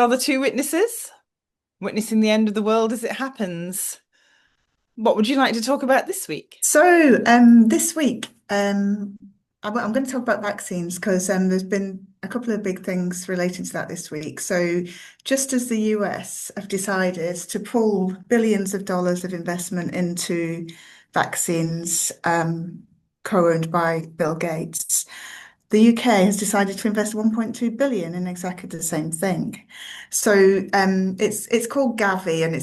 are the two witnesses, witnessing the end of the world as it happens. What would you like to talk about this week? This week, I'm going to talk about vaccines because there's been a couple of big things relating to that this week. So, just as the US have decided to pull billions of dollars of investment into vaccines, co-owned by Bill Gates, the UK has decided to invest 1.2 billion in exactly the same thing. So it's called Gavi, and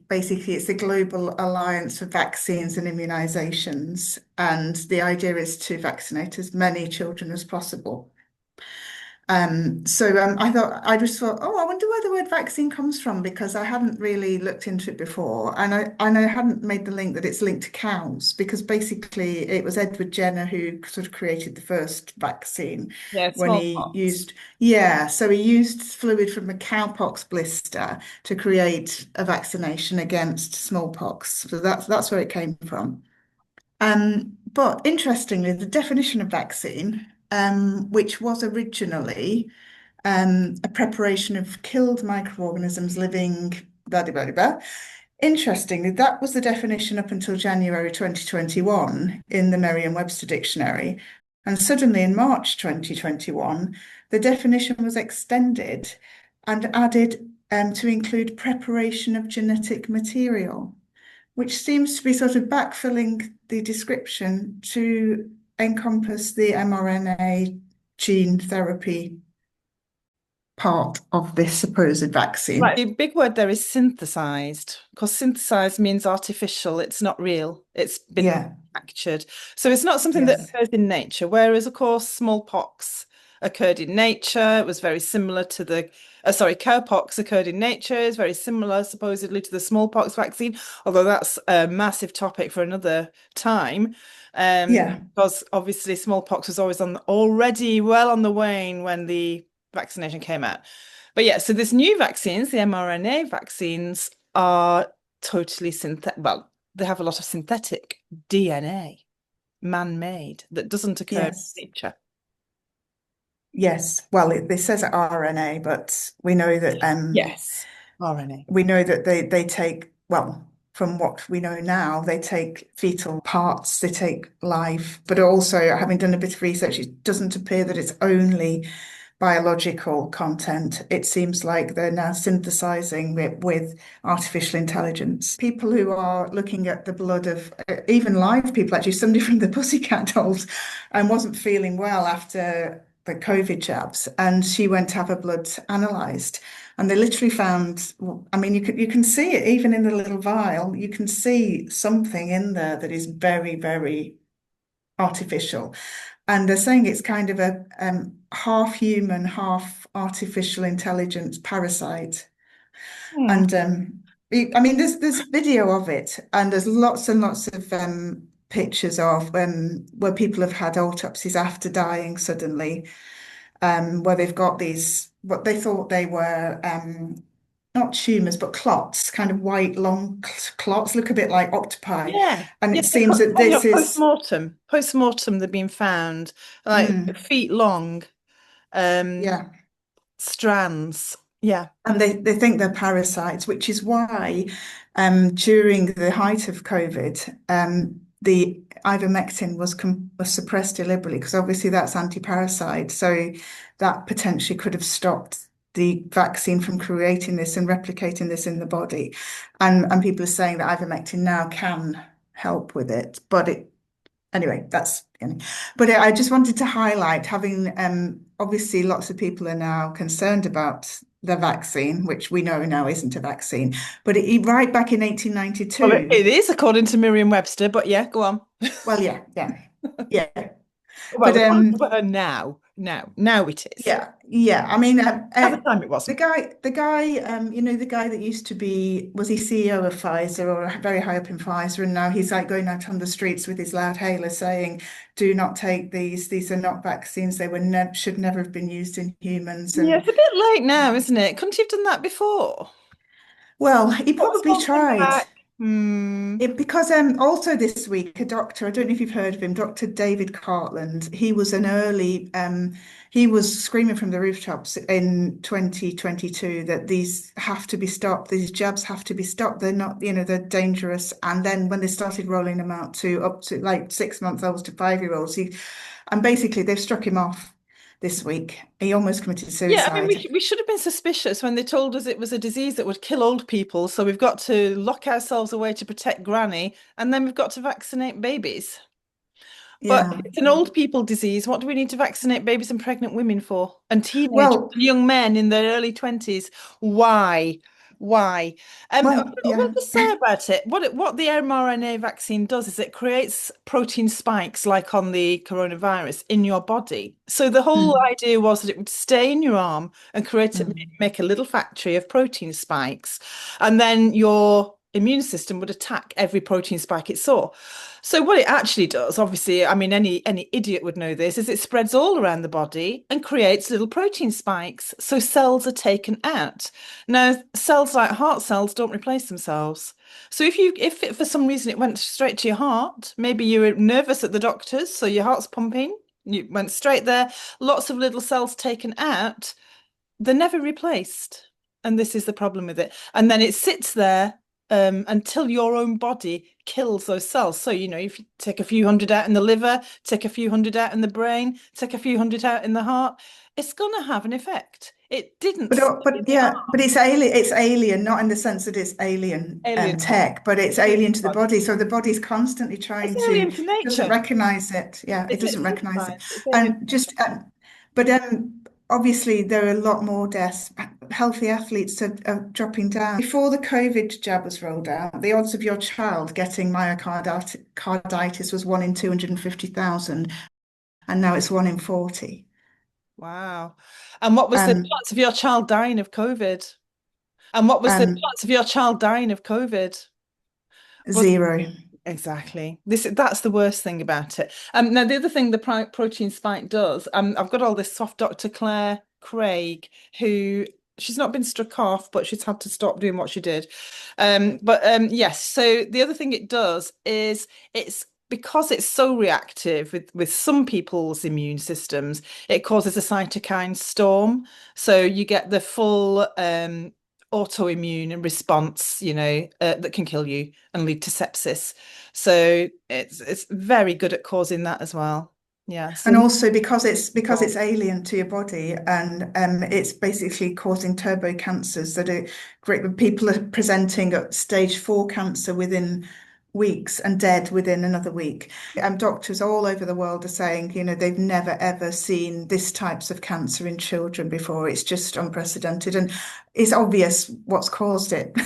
basically it's the Global Alliance for Vaccines and Immunizations, and the idea is to vaccinate as many children as possible. I just thought, oh, I wonder where the word vaccine comes from because I hadn't really looked into it before, and I hadn't made the link that it's linked to cows because basically it was Edward Jenner who sort of created the first vaccine Yeah, when he smallpox. used yeah, so he used fluid from a cowpox blister to create a vaccination against smallpox. So that's where it came from. But interestingly, the definition of vaccine, which was originally a preparation of killed microorganisms living, blah, blah, blah, blah. Interestingly, that was the definition up until January 2021 in the Merriam-Webster dictionary. And suddenly in March 2021, the definition was extended and added to include preparation of genetic material, which seems to be sort of backfilling the description to encompass the mRNA gene therapy part of this supposed Right. vaccine. The big word there is synthesized, because synthesized means artificial. It's not real. It's been Yeah, manufactured. So it's not something that yes, occurs in nature, whereas, of course, smallpox occurred in nature. It was very similar to cowpox occurred in nature. It's very similar, supposedly, to the smallpox vaccine, although that's a massive topic for another time. yeah. Because obviously smallpox was already well on the wane when the vaccination came out. But yeah, so this new vaccines, the mRNA vaccines, are totally synthetic. Well, they have a lot of synthetic DNA, man-made, that doesn't occur in Yes, nature. yes. Well, it says RNA, but Yes, RNA. we know that they take, well, from what we know now, they take fetal parts, they take live, but also having done a bit of research, it doesn't appear that it's only biological content. It seems like they're now synthesizing it with artificial intelligence. People who are looking at the blood of even live people, actually, somebody from the Pussycat Dolls wasn't feeling well after the COVID jabs, and she went to have her blood analysed. And they literally found, I mean, you can see it even in the little vial, you can see something in there that is very, very artificial. And they're saying it's kind of a half human, half artificial intelligence parasite. Hmm. And I mean, there's video of it, and there's lots and lots of pictures of where people have had autopsies after dying suddenly, where they've got these what they thought they were not tumors but clots, kind of white long clots, look a bit like octopi, Yeah. and Yeah, it seems that on your this is. post-mortem. Post-mortem, they've been found like Mm, feet long um yeah. strands. Yeah. And they think they're parasites, which is why during the height of COVID, the ivermectin was suppressed deliberately because obviously that's anti-parasite. So that potentially could have stopped the vaccine from creating this and replicating this in the body. And people are saying that ivermectin now can help with it, but it anyway, but I just wanted to highlight having obviously lots of people are now concerned about the vaccine, which we know now isn't a vaccine, but right back in Well, it 1892. is according to Merriam-Webster, but yeah, go on. Well, yeah, yeah, yeah, Well, but according to her now it is. yeah, yeah. I mean, At the time, it the wasn't. guy, the guy that used to be, was he CEO of Pfizer or very high up in Pfizer, and now he's like going out on the streets with his loud hailer saying, "Do not take these. These are not vaccines. They were ne should never have been used in humans." Yeah, And it's a bit late now, isn't it? Couldn't you have done that before? well, he Put probably something tried. back. Hmm. Because also this week, a doctor, I don't know if you've heard of him, Dr. David Cartland, he was screaming from the rooftops in 2022 that these have to be stopped, these jabs have to be stopped. They're not, they're dangerous. And then when they started rolling them out to up to like 6-month-olds to 5-year-olds, and basically they've struck him off this week. He almost committed Yeah, I mean, suicide. we should have been suspicious when they told us it was a disease that would kill old people. So we've got to lock ourselves away to protect Granny, and then we've got to vaccinate babies. But if Yeah. it's an old people disease, what do we need to vaccinate babies and pregnant women for? And teenagers Well, and young men in their early 20s? Why? Why? We'll yeah. just say about it. What the mRNA vaccine does is it creates protein spikes like on the coronavirus in your body. So the whole Mm, idea was that it would stay in your arm and mm. make a little factory of protein spikes, and then your immune system would attack every protein spike it saw. So what it actually does, obviously, I mean, any idiot would know this, is it spreads all around the body and creates little protein spikes. So cells are taken out. Now, cells like heart cells don't replace themselves. So if it, for some reason it went straight to your heart, maybe you were nervous at the doctors, so your heart's pumping, you went straight there, lots of little cells taken out, they're never replaced. And this is the problem with it. And then it sits there until your own body kills those cells. So, if you take a few hundred out in the liver, take a few hundred out in the brain, take a few hundred out in the heart, it's going to have an effect. It didn't stay in the But arm. it's alien, not in the sense that it's alien Alien. tech, but it's Alien alien to the body. body. So the body's constantly It's trying to alien to doesn't nature. recognize it. Yeah, it It's doesn't recognize it. sympathized. It's alien And to nature. just but obviously there are a lot more deaths. Healthy athletes are dropping down. Before the COVID jab was rolled out, the odds of your child getting myocarditis was 1 in 250,000, and now it's 1 in 40. Wow. And what was the Um, chance of your child dying of COVID? And what was the um, chance of your child dying of COVID? Was 0. exactly. That's the worst thing about it. Now the other thing the protein spike does, I've got all this soft Dr. Claire Craig, who she's not been struck off, but she's had to stop doing what she did. But yes, so the other thing it does is it's because it's so reactive with some people's immune systems, it causes a cytokine storm. So you get the full autoimmune response, that can kill you and lead to sepsis. So it's very good at causing that as well. Yeah. So And also because oh, it's alien to your body, and it's basically causing turbo cancers that are great. People are presenting at stage 4 cancer within weeks and dead within another week. Doctors all over the world are saying, they've never ever seen this types of cancer in children before. It's just unprecedented, and it's obvious what's caused it.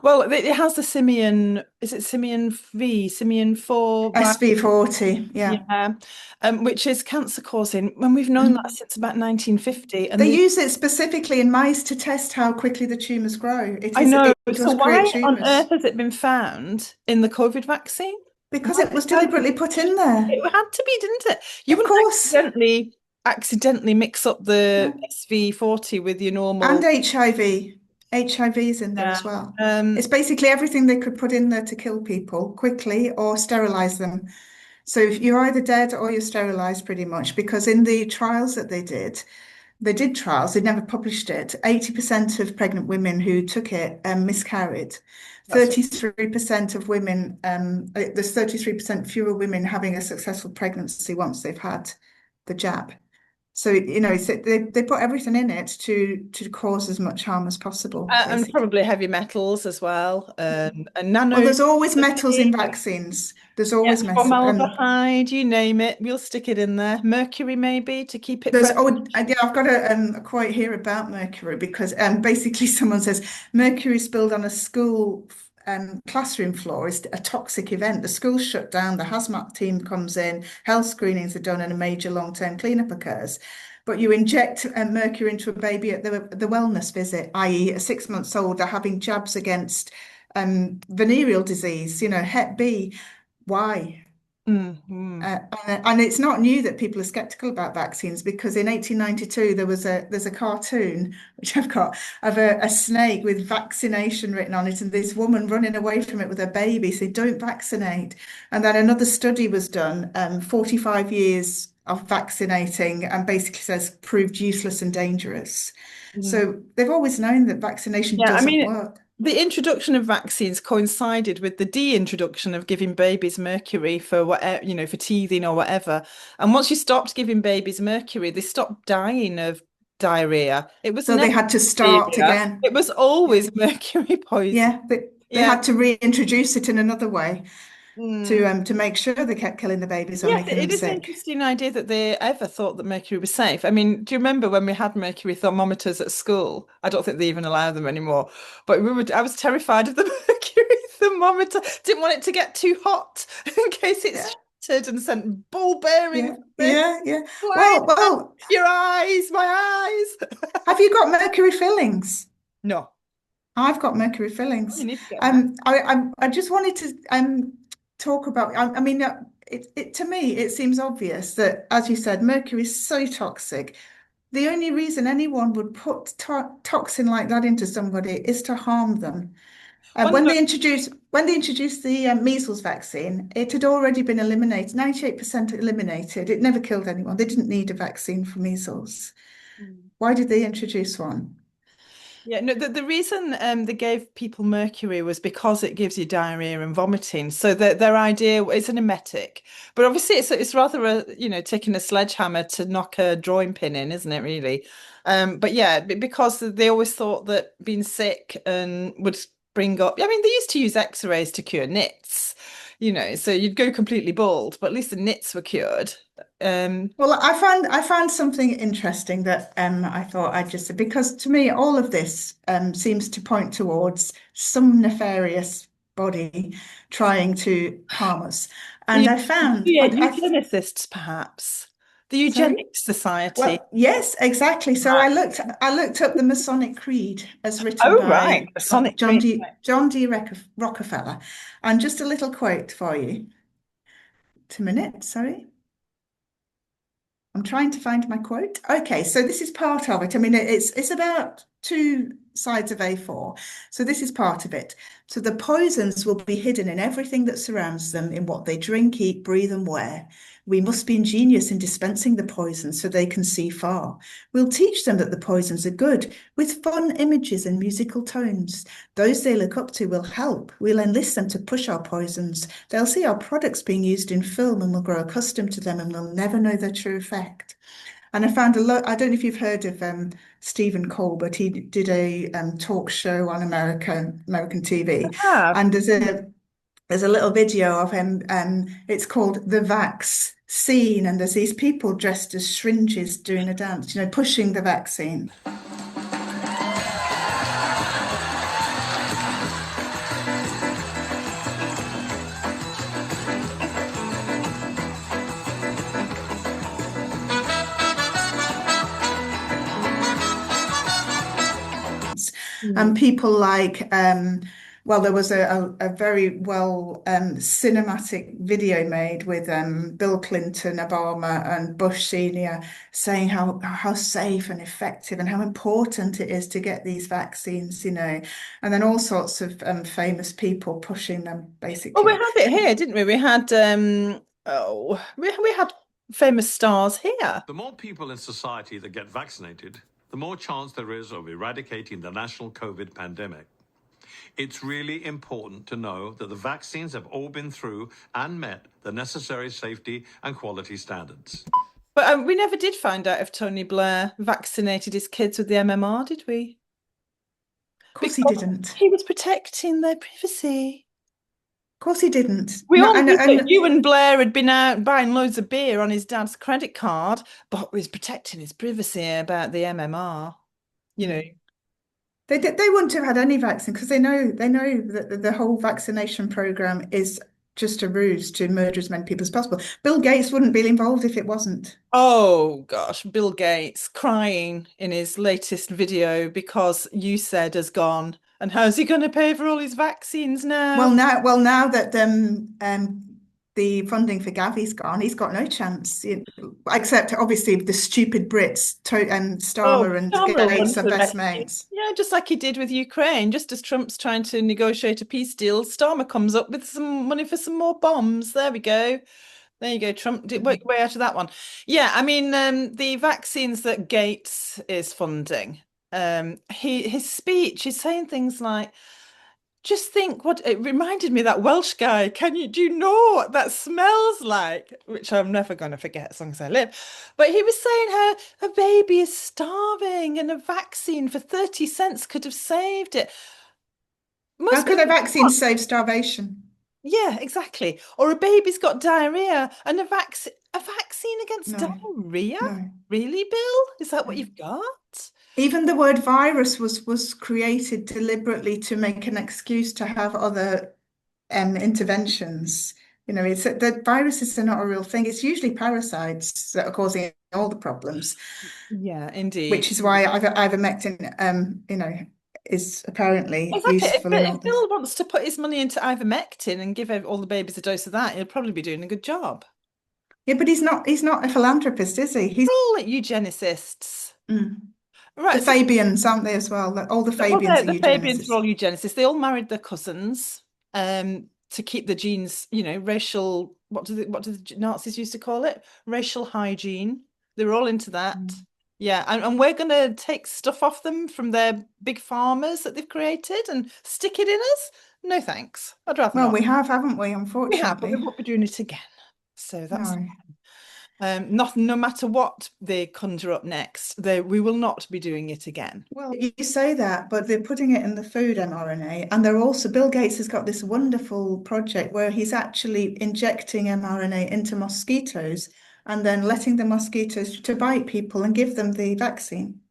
well, it has the simian, is it simian 4 virus? SV40, yeah. Yeah, which is cancer causing. When we've known that since about 1950, They and use it specifically in mice to test how quickly the tumors grow. I know. It So does create why on tumors earth has it been found in the COVID vaccine? Why because has it it was found deliberately put in there. it had to be, didn't it? You Of wouldn't course. accidentally mix up the Yeah. SV40 with your And normal. HIV. HIV's in there Yeah. as well. It's Um, basically everything they could put in there to kill people quickly or sterilize them. So if you're either dead or you're sterilized pretty much, because in the trials that they did trials, they never published it. 80% of pregnant women who took it miscarried. that's 33% of women, there's 33% fewer women having a successful pregnancy once they've had the jab. So, they put everything in it to cause as much harm as possible, and basically. probably heavy metals as well, and Well, nano. there's always metals in vaccines. There's Yeah, always metal. formaldehyde, you name it, we'll stick it in there. Mercury maybe to keep it fresh. Yeah, I've got a quote here about mercury because basically someone says mercury spilled on a school classroom floor is a toxic event. The school's shut down, the hazmat team comes in, health screenings are done, and a major long-term cleanup occurs. But you inject mercury into a baby at the wellness visit, i.e., a 6 months old are having jabs against venereal disease, Hep B. Why? Mm, mm. And it's not new that people are skeptical about vaccines because in 1892 there's a cartoon which I've got of a snake with vaccination written on it and this woman running away from it with her baby said don't vaccinate. And then another study was done, 45 years of vaccinating and basically says proved useless and dangerous. Mm. So they've always known that vaccination Yeah, I doesn't mean, work. the introduction of vaccines coincided with the de-introduction of giving babies mercury for whatever, for teething or whatever. And once you stopped giving babies mercury, they stopped dying of diarrhea. It was So never they had to start diarrhea. again. It was Yeah. always mercury poison. Yeah, they Yeah. had to reintroduce it in another way Mm. to make sure they kept killing the babies or Yes, making it them is an sick. interesting idea that they ever thought that mercury was safe. I mean, do you remember when we had mercury thermometers at school? I don't think they even allow them anymore. But I was terrified of the mercury thermometer. Didn't want it to get too hot in case it Yeah, shattered and sent ball bearings yeah, yeah, yeah. flying out Well, your eyes, my eyes. have you got mercury fillings? No, I've got mercury you fillings. need to get them out. I just wanted to talk about. I mean, it to me it seems obvious that, as you said, mercury is so toxic. The only reason anyone would put toxin like that into somebody is to harm them. Well, no, When they introduced the measles vaccine, it had already been eliminated, 98% eliminated. It never killed anyone. They didn't need a vaccine for measles. Why did they introduce one? yeah, no, the reason they gave people mercury was because it gives you diarrhea and vomiting. So their idea it's an emetic, but obviously it's rather taking a sledgehammer to knock a drawing pin in, isn't it, really? But yeah, because they always thought that being sick and would bring up. I mean, they used to use X-rays to cure nits, so you'd go completely bald, but at least the nits were cured. Um, Well, I found something interesting that I thought I'd just because to me all of this seems to point towards some nefarious body trying to harm us. And the I found eugenicists, perhaps, the sorry. Eugenics Society. Well, yes, exactly. So I looked up the Masonic Creed as written Oh, right. by The Sonic Creed. John D. Rockefeller, and just a little quote for you. 2 minutes, sorry. I'm trying to find my quote. Okay, so this is part of it. I mean, it's about 2 sides of A4. So this is part of it. So the poisons will be hidden in everything that surrounds them, in what they drink, eat, breathe, and wear. We must be ingenious in dispensing the poisons so they can see far. We'll teach them that the poisons are good, with fun images and musical tones. Those they look up to will help. We'll enlist them to push our poisons. They'll see our products being used in film and will grow accustomed to them and will never know their true effect. And I found a lot. I don't know if you've heard of Stephen Colbert. He did a talk show on American TV, Ah, and there's a little video of him. It's called The Vax Scene, and there's these people dressed as syringes doing a dance, pushing the vaccine. And mm. people like, well, there was a very well cinematic video made with Bill Clinton, Obama, and Bush Senior saying how safe and effective and how important it is to get these vaccines, and then all sorts of famous people pushing them, Well, we basically. had it here, didn't we? We had we had famous stars here. The more people in society that get vaccinated, the more chance there is of eradicating the national COVID pandemic. It's really important to know that the vaccines have all been through and met the necessary safety and quality standards. But we never did find out if Tony Blair vaccinated his kids with the MMR, did we? Of course he Because didn't. he was protecting their privacy. Of course he didn't. We No, all knew that and you and Blair had been out buying loads of beer on his dad's credit card, but was protecting his privacy about the MMR. You know, they wouldn't have had any vaccine because they know that the whole vaccination program is just a ruse to murder as many people as possible. Bill Gates wouldn't be involved if it wasn't. oh gosh, Bill Gates crying in his latest video because you said has gone. And how's he going to pay for all his vaccines now? Well, now that the funding for Gavi's gone. He's got no chance, except obviously the stupid Brits, Oh, Starmer and Starmer will run Gates to are the best rescue. mates. Yeah, just like he did with Ukraine. Just as Trump's trying to negotiate a peace deal, Starmer comes up with some money for some more bombs. There we go. There you go, Trump. Did work your way out of that one. Yeah, I mean, the vaccines that Gates is funding. His speech is saying things like, just think what it reminded me of that Welsh guy. Do you know what that smells like? Which I'm never going to forget as long as I live. But he was saying how a baby is starving and a vaccine for 30 cents could have saved it. How Most could a people, vaccine save starvation? yeah, exactly. Or a baby's got diarrhea and a vaccine against No, diarrhea? no. Really, Bill? Is that what No. you've got? Even the word virus was created deliberately to make an excuse to have other interventions. It's that viruses are not a real thing. It's usually parasites that are causing all the problems, Yeah, indeed. which is why ivermectin, is apparently Exactly. If, useful in all if this. Bill wants to put his money into ivermectin and give all the babies a dose of that, he'll probably be doing a good job. Yeah, but he's not a philanthropist, is he? He's We're all eugenicists. mm. The Right. So, Fabians, aren't they, as well? All the well, Fabians are the Fabians were eugenicists. all eugenicists. They all married their cousins to keep the genes, racial, what do the Nazis used to call it? Racial hygiene. They were all into that. Mm. Yeah, and we're going to take stuff off them from their big farmers that they've created and stick it in us? No, thanks. I'd rather Well, not. we have, haven't we? We have, but we Unfortunately. won't be doing it again. So that's No. nothing. No matter what they conjure up next, we will not be doing it again. Well, you say that, but they're putting it in the food mRNA. And they're also, Bill Gates has got this wonderful project where he's actually injecting mRNA into mosquitoes and then letting the mosquitoes to bite people and give them the vaccine.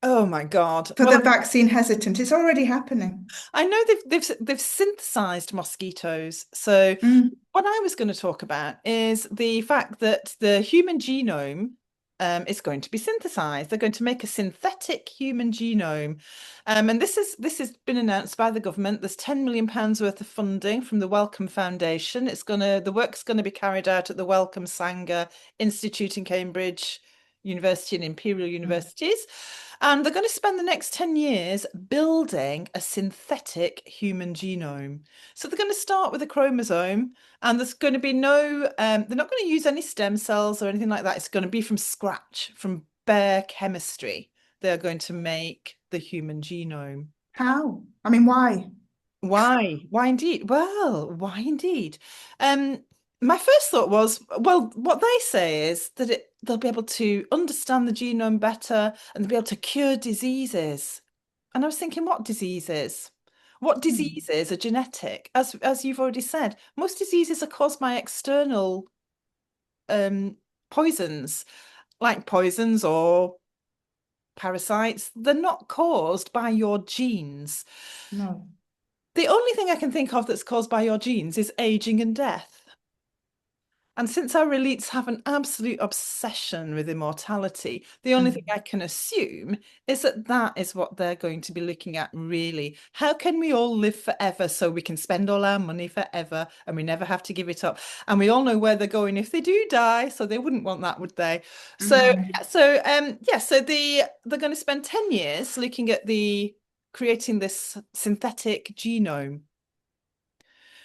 Oh my God. For Well, the vaccine hesitant, it's already happening. I know they've synthesized mosquitoes. So Mm, what I was going to talk about is the fact that the human genome is going to be synthesized. They're going to make a synthetic human genome. And this has been announced by the government. There's £10 million worth of funding from the Wellcome Foundation. The work's going to be carried out at the Wellcome Sanger Institute in Cambridge University and Imperial mm. Universities. And they're going to spend the next 10 years building a synthetic human genome. So they're going to start with a chromosome, and there's going to be they're not going to use any stem cells or anything like that. It's going to be from scratch, from bare chemistry. They're going to make the human genome. How? I mean, why? Why? Why indeed? Well, why indeed? Um, my first thought was, well, what they say is that they'll be able to understand the genome better and they'll be able to cure diseases. And I was thinking, what diseases? What Hmm. diseases are genetic? As you've already said, most diseases are caused by external um, poisons, like poisons or parasites. They're not caused by your genes. No. The only thing I can think of that's caused by your genes is aging and death. And since our elites have an absolute obsession with immortality, the only thing Mm. I can assume is that that is what they're going to be looking at, really. How can we all live forever so we can spend all our money forever and we never have to give it up? And we all know where they're going if they do die, so they wouldn't want that, would they? So, No. they're going to spend 10 years looking at creating this synthetic genome.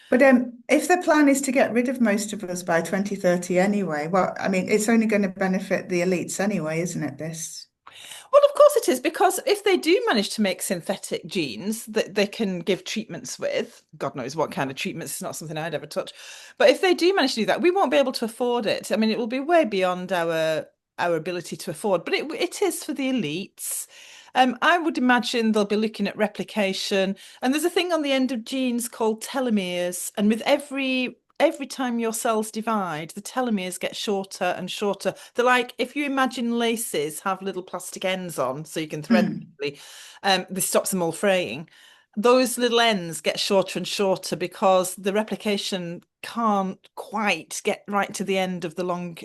But if the plan is to get rid of most of us by 2030 anyway, well, I mean, it's only going to benefit the elites anyway, isn't it, this? Well, of course it is, because if they do manage to make synthetic genes that they can give treatments with, God knows what kind of treatments, it's not something I'd ever touch. But if they do manage to do that, we won't be able to afford it. I mean, it will be way beyond our ability to afford, but it is for the elites. I would imagine they'll be looking at replication, and there's a thing on the end of genes called telomeres, and with every time your cells divide, the telomeres get shorter and shorter. They're like, if you imagine laces have little plastic ends on so you can thread them Mm. easily, this stops them all fraying. Those little ends get shorter and shorter because the replication can't quite get right to the end of the long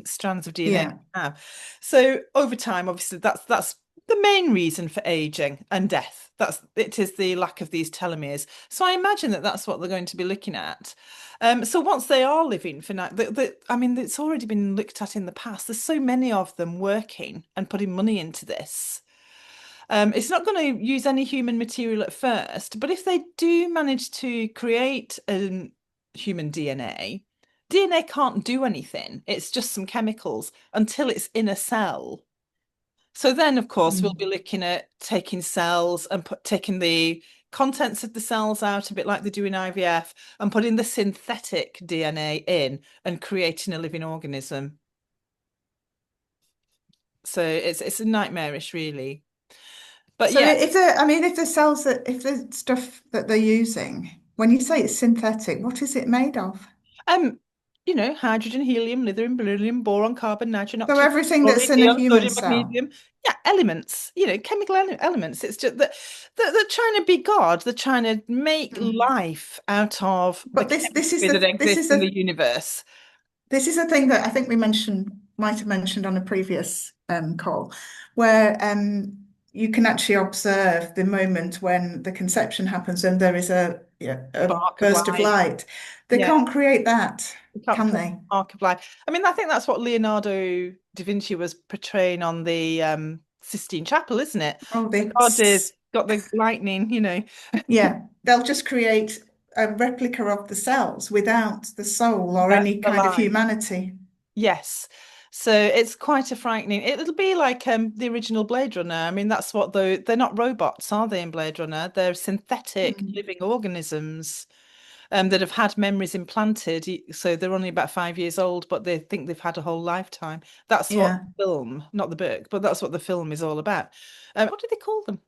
strands of DNA Yeah. we have. So over time, obviously, that's the main reason for aging and death. It is the lack of these telomeres. So I imagine that that's what they're going to be looking at. So once they are living for now, I mean, it's already been looked at in the past. There's so many of them working and putting money into this. It's not going to use any human material at first, but if they do manage to create human DNA can't do anything. It's just some chemicals until it's in a cell. So then, of course, we'll be Mm. looking at taking cells and taking the contents of the cells out, a bit like they do in IVF, and putting the synthetic DNA in and creating a living organism. So it's a nightmarish, really. But So yeah, if the cells if the stuff that they're using, when you say it's synthetic, what is it made of? um, hydrogen, helium, lithium, beryllium, boron, carbon, nitrogen, So oxygen, everything chlorine, that's in a neon, human sodium, cell. magnesium. Yeah, elements, chemical elements. It's just that they're trying to be God. They're trying to make Mm. life out of the But this is chemistry that the this exists is in the a universe. this is a thing that I think we might have mentioned on a previous call, where you can actually observe the moment when the conception happens and there is a Spark of burst of life. light. They Yeah, can't create that, you can't can create they? a spark of life. I mean, I think that's what Leonardo da Vinci was portraying on the Sistine Chapel, isn't it? Oh, The god is got the lightning. yeah, they'll just create a replica of the cells without the soul or That's any the kind of life. humanity. Yes. So it's quite a frightening. It'll be like the original Blade Runner. I mean, that's what they're not robots, are they, in Blade Runner? They're synthetic Mm. living organisms that have had memories implanted. So they're only about 5 years old, but they think they've had a whole lifetime. That's what Yeah. the film, not the book, but that's what the film is all about. What do they call them?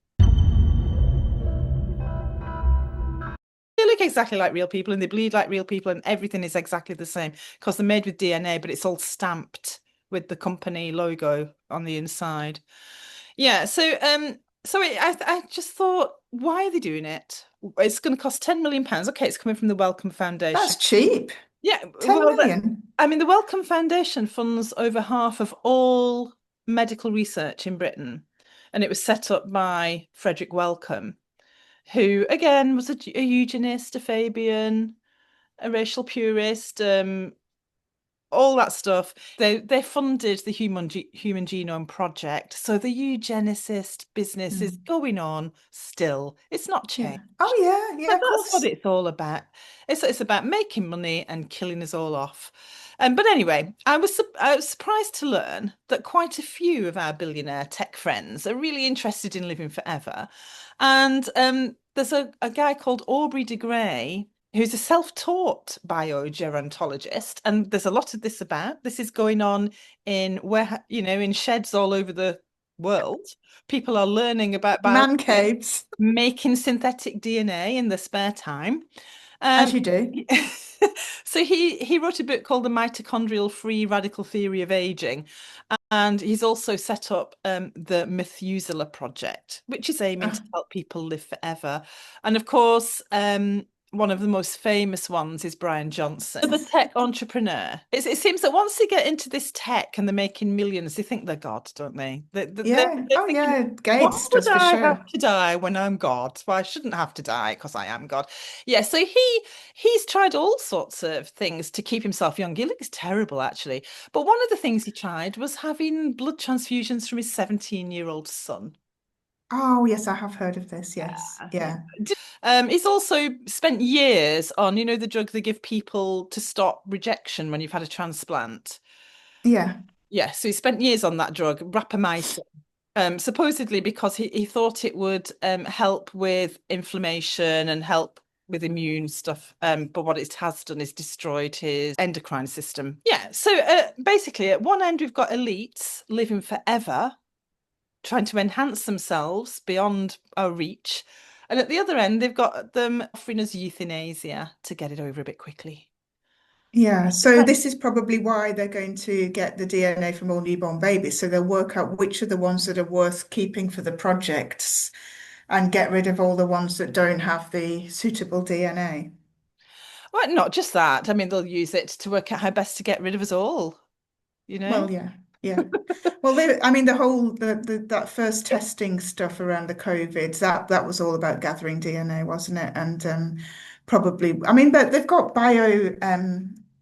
They look exactly like real people and they bleed like real people and everything is exactly the same because they're made with DNA, but it's all stamped with the company logo on the inside. Yeah, I just thought, why are they doing it? It's going to cost £10 million. Okay, it's coming from the Wellcome Foundation. That's cheap. Yeah, 10 well, million. I mean, the Wellcome Foundation funds over half of all medical research in Britain, and it was set up by Frederick Wellcome, who again was a eugenist, a Fabian, a racial purist, all that stuff. They funded the Human Genome Project, so the eugenicist business is Mm. going on still. It's not Yeah. changed. Oh, yeah. Yeah, But of that's what course. it's all about. It's about making money and killing us all off. But anyway, I was surprised to learn that quite a few of our billionaire tech friends are really interested in living forever. And there's a guy called Aubrey de Grey who's a self-taught biogerontologist, and there's a lot of this about. This is going on in sheds all over the world. People are learning about Man biology, caves, making synthetic DNA in their spare time. as Um, you do. so he wrote a book called The Mitochondrial Free Radical Theory of Aging, and he's also set up the Methuselah Project, which is aiming to Oh, help people live forever. And of course, one of the most famous ones is Brian Johnson, the tech entrepreneur. It seems that once they get into this tech and they're making millions, they think they're God, don't they? yeah. They're Oh, thinking, yeah. why Gates would does for I sure. have to die when I'm God? Well, I shouldn't have to die because I am God. Yeah, so he's tried all sorts of things to keep himself young. He looks terrible, actually. But one of the things he tried was having blood transfusions from his 17-year-old son. Oh, yes, I have heard of this. Yes. Yeah. Yeah. He's also spent years on, the drug they give people to stop rejection when you've had a transplant. Yeah. Yeah, so he spent years on that drug, rapamycin, supposedly because he thought it would help with inflammation and help with immune stuff. But what it has done is destroyed his endocrine system. Yeah, so basically, at one end, we've got elites living forever, trying to enhance themselves beyond our reach. And at the other end, they've got them offering us euthanasia to get it over a bit quickly. Yeah. So this is probably why they're going to get the DNA from all newborn babies. So they'll work out which are the ones that are worth keeping for the projects and get rid of all the ones that don't have the suitable DNA. Well, not just that. I mean, they'll use it to work out how best to get rid of us all, you know? Well, yeah. Yeah. Well, I mean, that first testing stuff around the COVID, that was all about gathering DNA, wasn't it? And probably, I mean, but they've got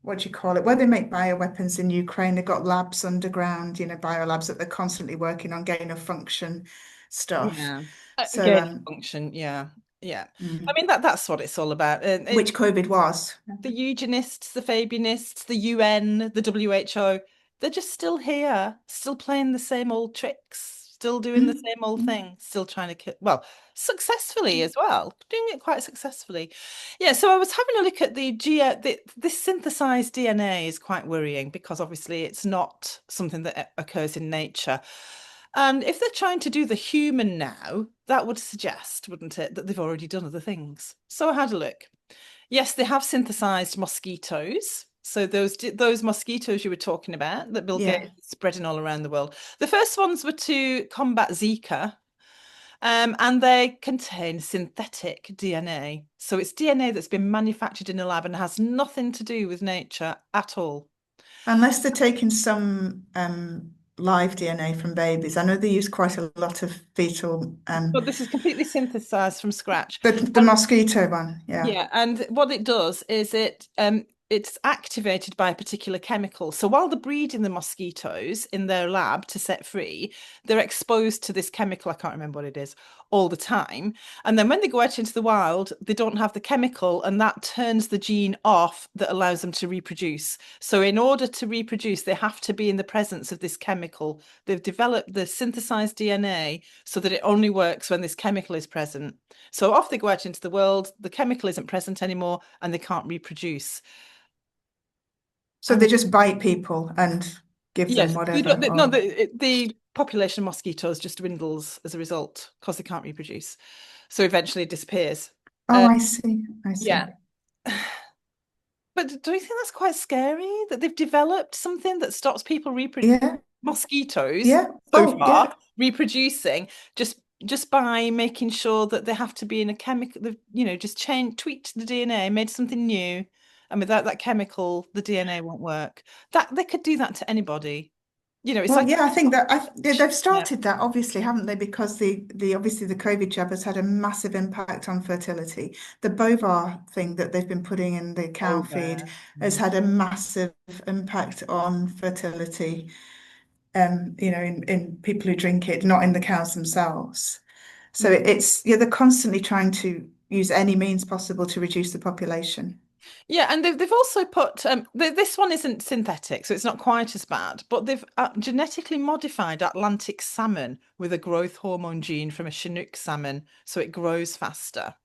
what do you call it? Where they make bioweapons in Ukraine, they've got labs underground, biolabs that they're constantly working on gain of function stuff. Yeah. So, Gain of function. Yeah. Yeah. I mm, mean, that's what it's all about. which COVID was. The eugenists, the Fabianists, the UN, the WHO, they're just still here, still playing the same old tricks, still doing the Mm, same old mm, thing, still trying to kill, well, successfully as well, doing it quite successfully. Yeah, so I was having a look at this synthesized DNA is quite worrying because obviously it's not something that occurs in nature. And if they're trying to do the human now, that would suggest, wouldn't it, that they've already done other things. So I had a look. Yes, they have synthesized mosquitoes. So those mosquitoes you were talking about that Bill Gates yeah. is spreading all around the world. The first ones were to combat Zika, and they contain synthetic DNA. So it's DNA that's been manufactured in a lab and has nothing to do with nature at all. Unless they're taking some live DNA from babies. I know they use quite a lot of fetal, But this is completely synthesized from scratch. the mosquito one. Yeah. Yeah, and what it does is it's activated by a particular chemical. So while they're breeding the mosquitoes in their lab to set free, they're exposed to this chemical, I can't remember what it is, all the time. And then when they go out into the wild, they don't have the chemical, and that turns the gene off that allows them to reproduce. So in order to reproduce, they have to be in the presence of this chemical. They've developed the synthesized DNA so that it only works when this chemical is present. So off they go out into the world, the chemical isn't present anymore, and they can't reproduce. So they And just bite people and give them yes, they whatever. don't, no, Or the population of mosquitoes just dwindles as a result because they can't reproduce. So eventually it disappears. oh, Uh, I see. I see. yeah. But do you think that's quite scary that they've developed something that stops people Yeah. mosquitoes Yeah. so Oh, yeah. far reproducing just by making sure that they have to be in a chemical, just tweaked the DNA, made something new, and without that chemical, the DNA won't work. That they could do that to anybody. It's Well, like yeah, I think that they've yeah. started that obviously, haven't they? Because the obviously the COVID jab has had a massive impact on fertility. The bovar thing that they've been putting in the cow feed Over. has had a massive impact on fertility. In people who drink it, not in the cows themselves. So Mm. they're constantly trying to use any means possible to reduce the population. Yeah, and they've also put this one isn't synthetic, so it's not quite as bad, but they've genetically modified Atlantic salmon with a growth hormone gene from a Chinook salmon, so it grows faster.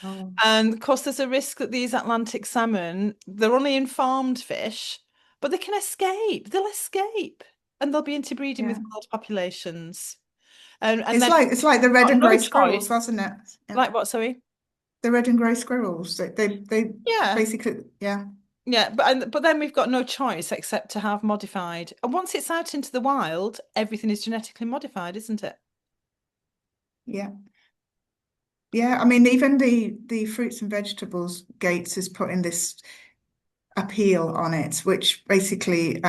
Oh, And of course, there's a risk that these Atlantic salmon, they're only in farmed fish, but they can escape. They'll escape, and they'll be interbreeding with yeah. wild populations. And It's then like the red got and no grey squirrels, choice. wasn't it? Yeah. Like what, sorry? The red and grey squirrels. They Yeah. basically, yeah, Yeah, but then we've got no choice except to have modified. And once it's out into the wild, everything is genetically modified, isn't it? yeah. Yeah, I mean, even the fruits and vegetables, Gates is putting this appeal on it, which basically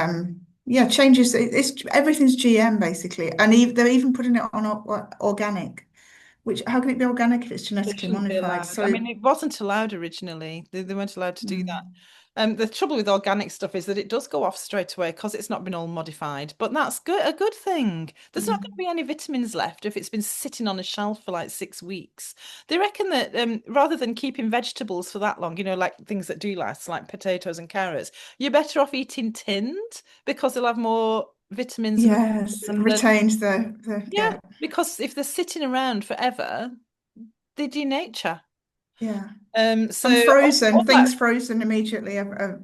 yeah, changes it's everything's GM basically. And they're even putting it on organic, which how can it be organic if it's It genetically shouldn't be modified? allowed. I So mean, it wasn't allowed originally. They weren't allowed to do that. mm, The trouble with organic stuff is that it does go off straight away because it's not been all modified. But that's a good thing. There's not going to mm, be any vitamins left if it's been sitting on a shelf for like 6 weeks. They reckon that rather than keeping vegetables for that long, like things that do last, like potatoes and carrots, you're better off eating tinned because they'll have more vitamins and yes, and the retains the yeah, yeah, because if they're sitting around forever, they denature. yeah. And So frozen, all that, things frozen immediately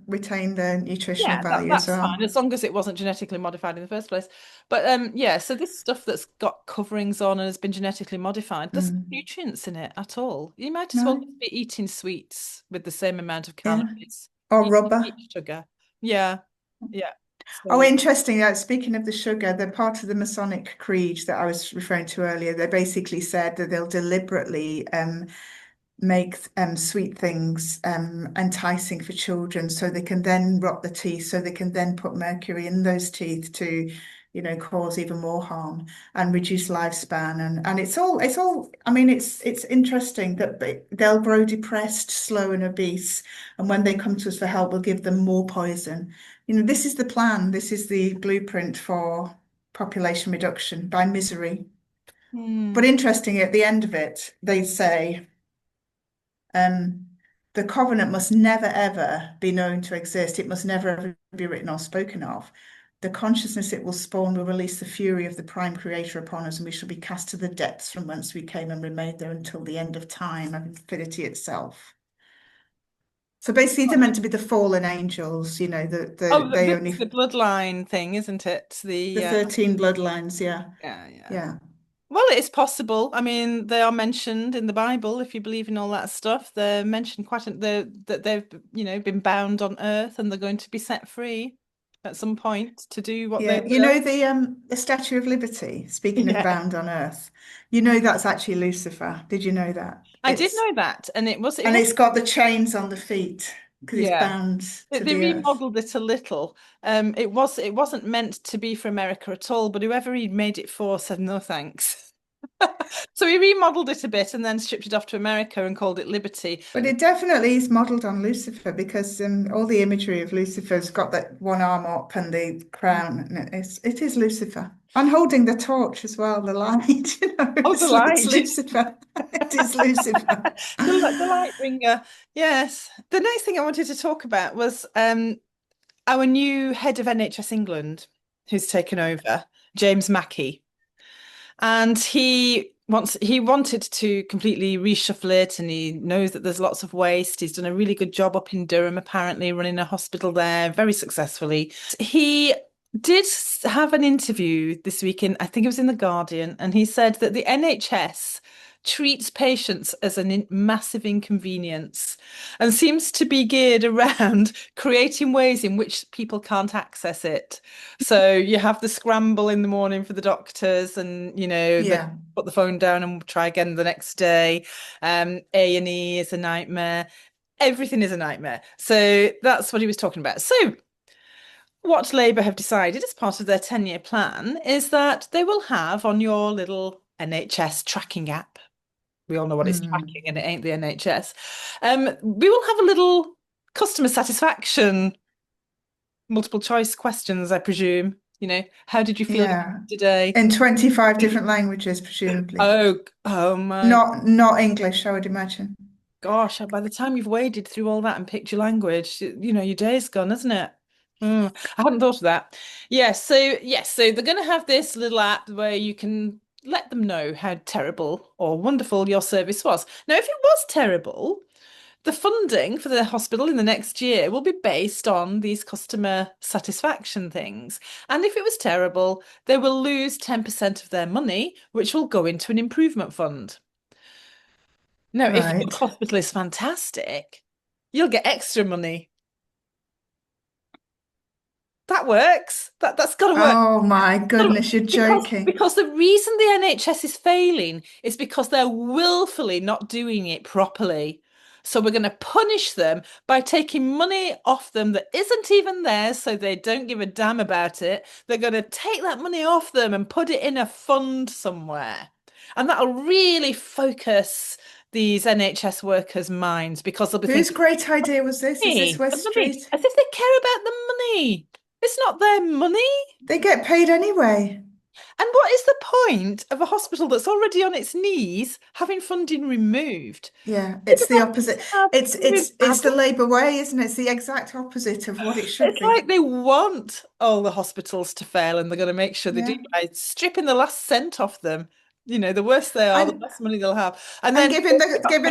retain their nutritional yeah, value as that's well. fine as long as it wasn't genetically modified in the first place. But yeah, so this stuff that's got coverings on and has been genetically modified, there's no Mm. nutrients in it at all. You might as well No, just be eating sweets with the same amount of yeah. calories. Or You don't rubber. eat sugar. Yeah, yeah. Oh, So interesting. Speaking of the sugar, the part of the Masonic Creed that I was referring to earlier, they basically said that they'll deliberately make sweet things enticing for children, so they can then rot the teeth, so they can then put mercury in those teeth to, cause even more harm and reduce lifespan. And it's all. I mean, it's interesting that they'll grow depressed, slow, and obese, and when they come to us for help, we'll give them more poison. This is the plan. This is the blueprint for population reduction by misery. But interesting, at the end of it, they say, the covenant must never ever be known to exist. It must never ever be written or spoken of. The consciousness it will spawn will release the fury of the prime creator upon us, and we shall be cast to the depths from whence we came and remain there until the end of time and infinity itself. So basically, they're meant to be the fallen angels, they this only is the bloodline thing, isn't it? the 13 bloodlines, yeah. Yeah. Well, it is possible. I mean, they are mentioned in the Bible. If you believe in all that stuff, they're mentioned that they've, been bound on earth and they're going to be set free at some point to do what Yeah, they've the Statue of Liberty, speaking of Yeah. bound on earth, that's actually Lucifer. Did you know that? I did know that, and it was It's got the chains on the feet because it's yeah. bound to They the earth. remodeled it a little. It wasn't meant to be for America at all, but whoever he made it for said no thanks. So he remodeled it a bit and then shipped it off to America and called it Liberty. But it definitely is modelled on Lucifer, because all the imagery of Lucifer's got that one arm up and the crown, and it is Lucifer. And holding the torch as well, the light, Oh, the light. it's Lucifer. It is Lucifer. The light bringer. Yes. The next thing I wanted to talk about was our new head of NHS England, who's taken over, James Mackey. And he wanted to completely reshuffle it, and he knows that there's lots of waste. He's done a really good job up in Durham, apparently, running a hospital there very successfully. He did have an interview this week I think it was in The Guardian, and he said that the NHS treats patients as a massive inconvenience and seems to be geared around creating ways in which people can't access it. So you have the scramble in the morning for the doctors, and they put the phone down and try again the next day. A&E is a nightmare. Everything is a nightmare. So that's what he was talking about. So what Labour have decided as part of their 10-year plan is that they will have on your little NHS tracking app. We all know what it's tracking, and it ain't the NHS. We will have a little customer satisfaction multiple choice questions, I presume. How did you feel today? In 25 different languages, presumably. Oh my. Not English, I would imagine. Gosh, by the time you've waded through all that and picked your language, your day's gone, isn't it? I hadn't thought of that. So they're going to have this little app where you can let them know how terrible or wonderful your service was. Now, if it was terrible, the funding for the hospital in the next year will be based on these customer satisfaction things. And if it was terrible, they will lose 10% of their money, which will go into an improvement fund. Now, if your hospital is fantastic, you'll get extra money. That works. That's got to work. Oh my goodness, you're joking. Because the reason the NHS is failing is because they're willfully not doing it properly. So we're going to punish them by taking money off them that isn't even theirs, so they don't give a damn about it. They're going to take that money off them and put it in a fund somewhere. And that'll really focus these NHS workers' minds, because they'll be Whose thinking, great idea was this? Is this West Street? As if they care about the money. It's not their money. They get paid anyway. And what is the point of a hospital that's already on its knees having funding removed? Yeah, it's the opposite. It's the Labour way, isn't it? It's the exact opposite of what it should be. It's like they want all the hospitals to fail, and they're going to make sure they do by stripping the last cent off them. The worse they are, the less money they'll have. And then giving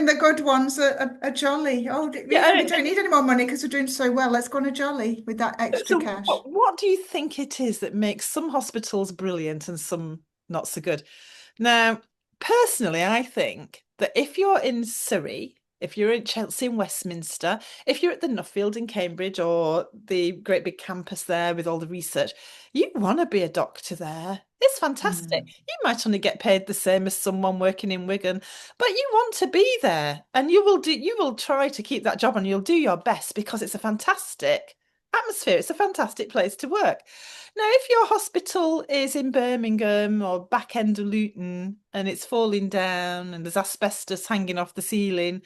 the good ones a jolly. Oh, we don't need any more money because we're doing so well. Let's go on a jolly with that extra cash. What do you think it is that makes some hospitals brilliant and some not so good? Now, personally, I think that if you're in Surrey, if you're in Chelsea and Westminster, if you're at the Nuffield in Cambridge or the great big campus there with all the research, you want to be a doctor there. It's fantastic. Mm. You might only get paid the same as someone working in Wigan, but you want to be there and you will try to keep that job and you'll do your best because it's a fantastic atmosphere. It's a fantastic place to work. Now, if your hospital is in Birmingham or back end of Luton and it's falling down and there's asbestos hanging off the ceiling,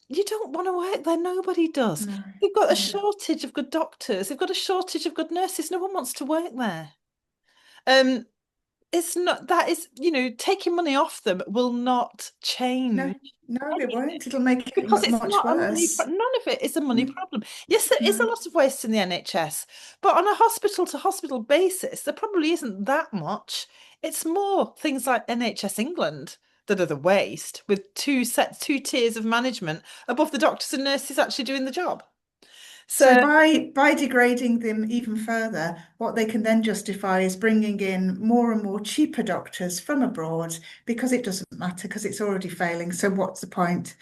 you don't want to work there. Nobody does. No, They've got a no. shortage of good doctors. They've got a shortage of good nurses. No one wants to work there. Um, it's not that is, taking money off them will not No, change no, it won't. It'll make it because it's much not a money, worse. none of it is a money Mm, problem. Yes, there is a no. lot of waste in the NHS, but on a hospital to hospital basis, there probably isn't that much. It's more things like NHS England that are the waste, with two tiers of management above the doctors and nurses actually doing the job. So So by degrading them even further, what they can then justify is bringing in more and more cheaper doctors from abroad because it doesn't matter because it's already failing. So what's the point?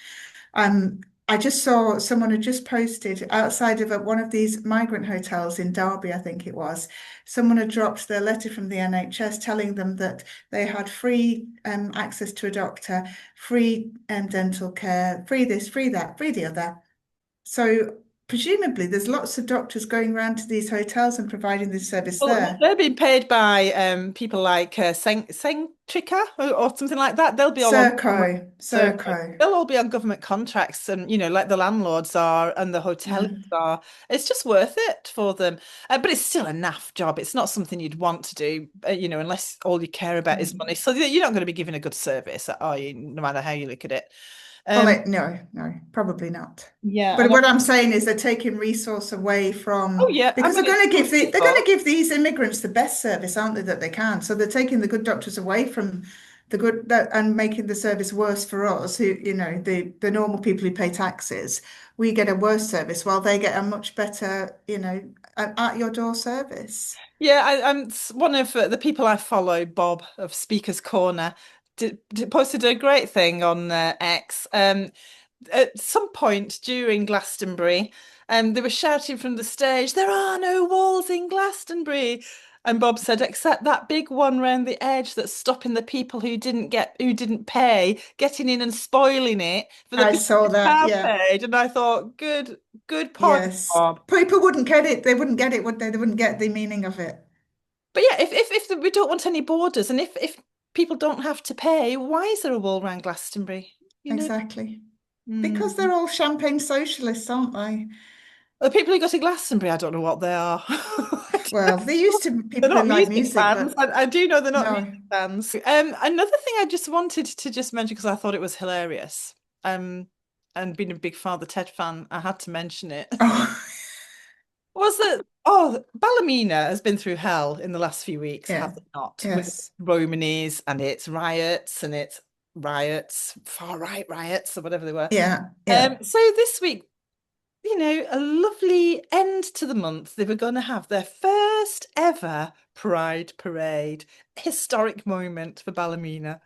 I just saw someone had just posted outside of one of these migrant hotels in Derby, I think it was. Someone had dropped their letter from the NHS telling them that they had free access to a doctor, free dental care, free this, free that, free the other. So presumably there's lots of doctors going around to these hotels and providing this service well, there. they're being paid by people like Centrica or something like that. They'll be all on so Serco. they'll all be on government contracts, and like the landlords are and the hoteliers Mm, are. It's just worth it for them, but it's still a naff job. It's not something you'd want to do, unless all you care about is mm. money. So you're not going to be given a good service, are you? No matter how you look at it. Well, Um, no, no, probably not. yeah, But and what I'm saying is they're taking resource away oh from yeah, I because mean it's they're going to people. give these immigrants the best service, aren't they, that they can. So they're taking the good doctors away from the good that and making the service worse for us, who, the normal people who pay taxes. We get a worse service while they get a much better, at your door service. Yeah, I'm one of the people I follow, Bob of Speaker's Corner, posted a great thing on X. At some point during Glastonbury, they were shouting from the stage, "There are no walls in Glastonbury." And Bob said, "Except that big one round the edge that's stopping the people who didn't pay, getting in and spoiling it for the I people saw who that. have Yeah. paid." And I thought, good point, Yes. Bob. People wouldn't get it. They wouldn't get it, would they? They wouldn't get the meaning of it. But yeah, if we don't want any borders, and if people don't have to pay, why is there a wall around Glastonbury? You know, Exactly. Because mm. they're all champagne socialists, aren't they? The people who go to Glastonbury, I don't know what they are. Well, they used to be They're people who not like music music, fans. but I do know they're not music no. fans. Another thing I just wanted to just mention because I thought it was hilarious. And being a big Father Ted fan, I had to mention it. Oh, Was that Ballymena has been through hell in the last few weeks, has yeah. it not? With Yes. Romanies and its riots, far right riots or whatever they were. Yeah. Yeah. So this week, a lovely end to the month. They were going to have their first ever Pride Parade, historic moment for Ballymena.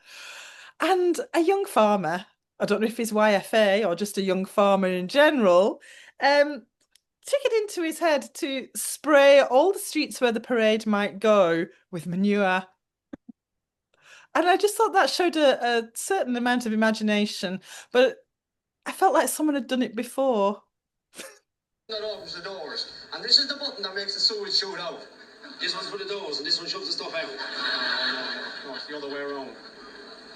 And a young farmer, I don't know if he's YFA or just a young farmer in general, um, took it into his head to spray all the streets where the parade might go with manure. And I just thought that showed a certain amount of imagination, but I felt like someone had done it before. That opens the doors, and this is the button that makes the sewage shoot out. This one's for the doors, and this one shoves the stuff out. No, it's the other way around.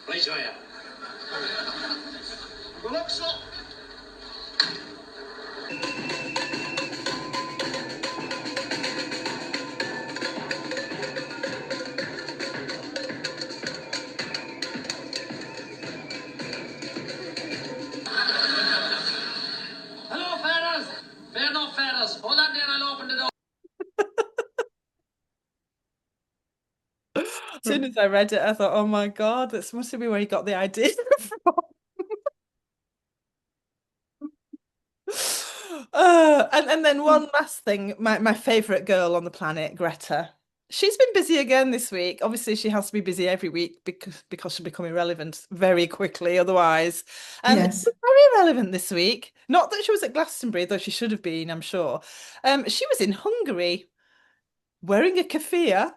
Right, yeah. Good luck, son. Hello, fellas. Fair enough, fellas. Hold on there, I'll open the door. As soon as I read it, I thought, oh my God, this must be where he got the idea from. And then one last thing, my favorite girl on the planet, Greta. She's been busy again this week. Obviously, she has to be busy every week because she'll become irrelevant very quickly otherwise. She Yes. was very relevant this week. Not that she was at Glastonbury, though she should have been, I'm sure. She was in Hungary wearing a keffiyeh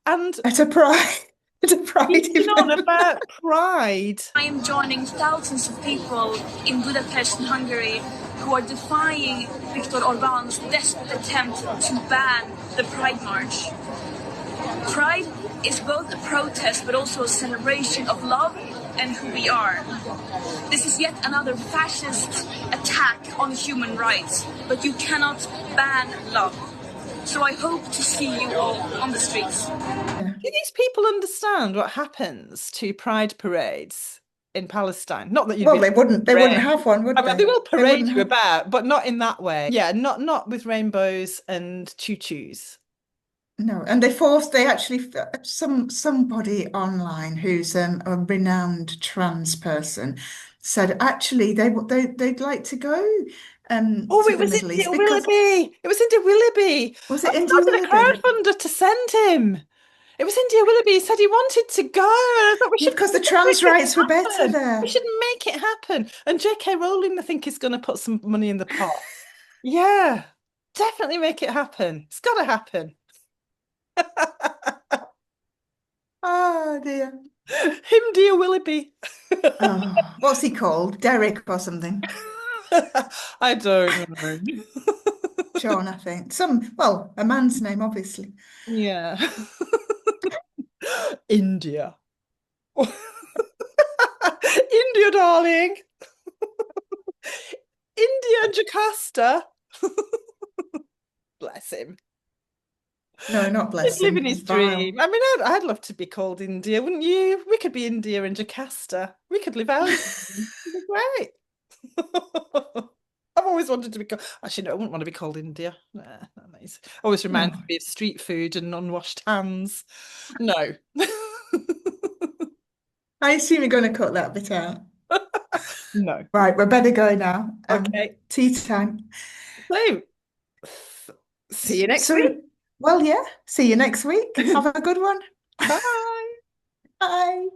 And At a pride, at a pride speaking on event. about pride. I am joining thousands of people in Budapest, Hungary, who are defying Viktor Orban's desperate attempt to ban the Pride March. Pride is both a protest but also a celebration of love and who we are. This is yet another fascist attack on human rights, but you cannot ban love. So I hope to see you all on the streets. Do these people understand what happens to pride parades in Palestine? Not that you'd Well, be they wouldn't have one, would I mean, they? they will They parade wouldn't you have. about, but not in that way. Yeah, not with rainbows and choo-choos. No, and they actually somebody online who's a renowned trans person said actually they'd like to go Oh, to it the was Middle East India because Willoughby. It was India Willoughby. was I it India started a Willoughby? crowdfunder to send him. It was India Willoughby. He said he wanted to go. And I thought we Yeah, should because the make trans it rights were better happen. there. We should make it happen. And J.K. Rowling, I think, is going to put some money in the pot. Yeah, definitely make it happen. It's got to happen. Oh dear. Him, dear Willoughby. Oh, what's he called? Derek or something? I don't know. Sean, I think. A man's name, obviously. Yeah. India. India, darling. India, Jakarta. Bless him. No, not bless He's living him. his He's vile. dream. I mean, I'd love to be called India, wouldn't you? We could be India and Jakarta. We could live out. It'd be great. I've always wanted to be called. Actually, no, I wouldn't want to be called India. Nah, not nice. Always reminds No. me of street food and unwashed hands. No. I assume you're going to cut that bit out. No. Right, we better go now. Okay. Tea time. So, see you next week. Well, yeah. See you next week. Have a good one. Bye. Bye.